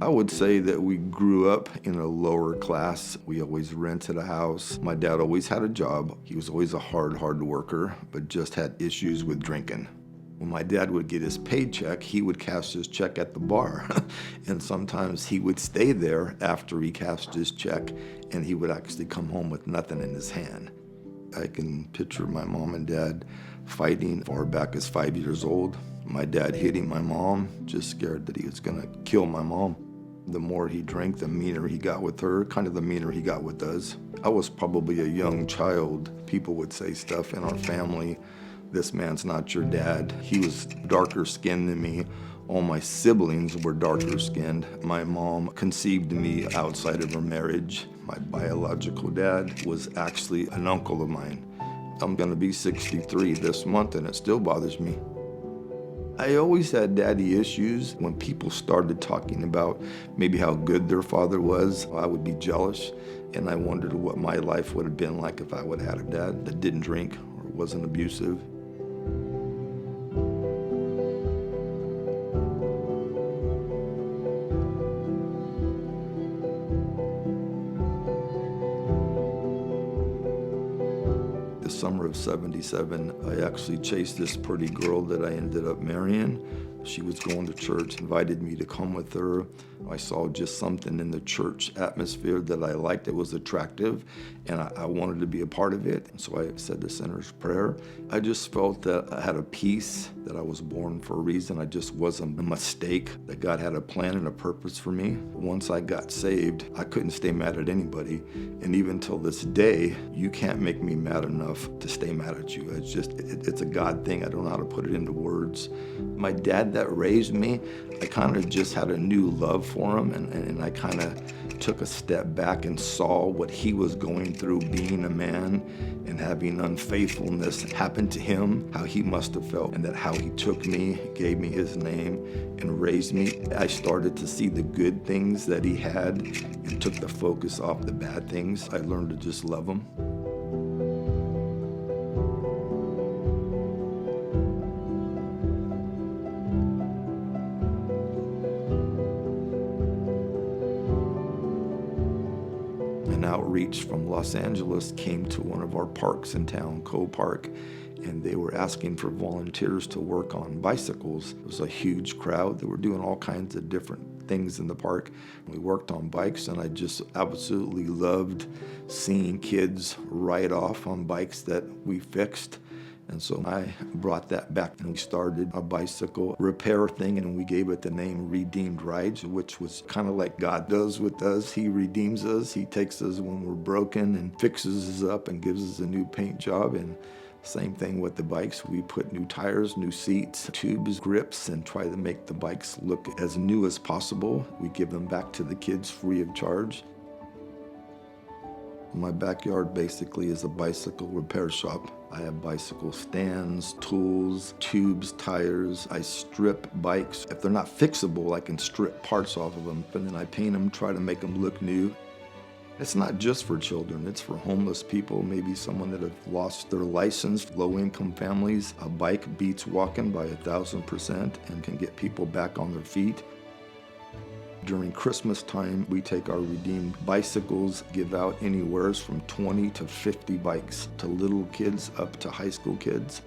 I would say that we grew up in a lower class. We always rented a house. My dad always had a job. He was always a hard worker, but just had issues with drinking. When my dad would get his paycheck, he would cash his check at the bar. And sometimes he would stay there after he cashed his check, and he would actually come home with nothing in his hand. I can picture my mom and dad fighting far back as 5 years old. My dad hitting my mom, just scared that he was gonna kill my mom. The more he drank, the meaner he got with her, kind of the meaner he got with us. I was probably a young child. People would say stuff in our family, "This man's not your dad." He was darker skinned than me. All my siblings were darker skinned. My mom conceived me outside of her marriage. My biological dad was actually an uncle of mine. I'm gonna be 63 this month, and it still bothers me. I always had daddy issues. When people started talking about maybe how good their father was, I would be jealous, and I wondered what my life would have been like if I would have had a dad that didn't drink or wasn't abusive. Summer of '77, I actually chased this pretty girl that I ended up marrying. She was going to church, invited me to come with her. I saw just something in the church atmosphere that I liked. It was attractive, and I wanted to be a part of it. So I said the sinner's prayer. I just felt that I had a peace, that I was born for a reason. I just wasn't a mistake, that God had a plan and a purpose for me. Once I got saved, I couldn't stay mad at anybody. And even till this day, you can't make me mad enough to stay mad at you. It's just, it's a God thing. I don't know how to put it into words. My dad that raised me, I kind of just had a new love for him, and I kind of took a step back and saw what he was going through being a man and having unfaithfulness happen to him, how he must have felt, and that how he took me, gave me his name, and raised me. I started to see the good things that he had and took the focus off the bad things. I learned to just love him. An outreach from Los Angeles came to one of our parks in town, Cole Park, and they were asking for volunteers to work on bicycles. It was a huge crowd. They were doing all kinds of different things in the park. We worked on bikes, and I just absolutely loved seeing kids ride off on bikes that we fixed. And so I brought that back, and we started a bicycle repair thing, and we gave it the name Redeemed Rides, which was kind of like God does with us. He redeems us. He takes us when we're broken and fixes us up and gives us a new paint job. And same thing with the bikes. We put new tires, new seats, tubes, grips, and try to make the bikes look as new as possible. We give them back to the kids free of charge. My backyard basically is a bicycle repair shop. I have bicycle stands, tools, tubes, tires. I strip bikes. If they're not fixable, I can strip parts off of them, and then I paint them, try to make them look new. It's not just for children, it's for homeless people, maybe someone that have lost their license, low-income families. A bike beats walking by 1,000% and can get people back on their feet. During Christmas time, we take our redeemed bicycles, give out anywhere from 20 to 50 bikes to little kids up to high school kids.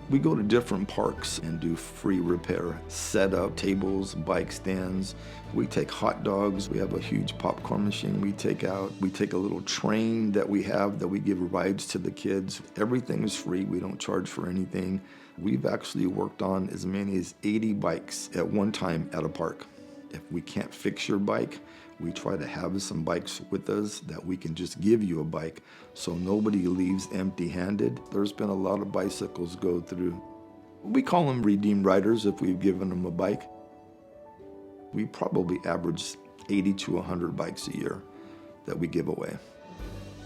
We go to different parks and do free repair, set up tables, bike stands. We take hot dogs. We have a huge popcorn machine we take out. We take a little train that we have that we give rides to the kids. Everything is free. We don't charge for anything. We've actually worked on as many as 80 bikes at one time at a park. If we can't fix your bike, we try to have some bikes with us that we can just give you a bike so nobody leaves empty-handed. There's been a lot of bicycles go through. We call them redeemed riders if we've given them a bike. We probably average 80 to 100 bikes a year that we give away.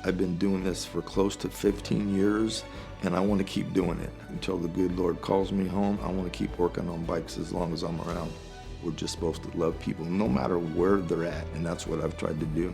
I've been doing this for close to 15 years, and I want to keep doing it until the good Lord calls me home. I want to keep working on bikes as long as I'm around. We're just supposed to love people no matter where they're at, and that's what I've tried to do.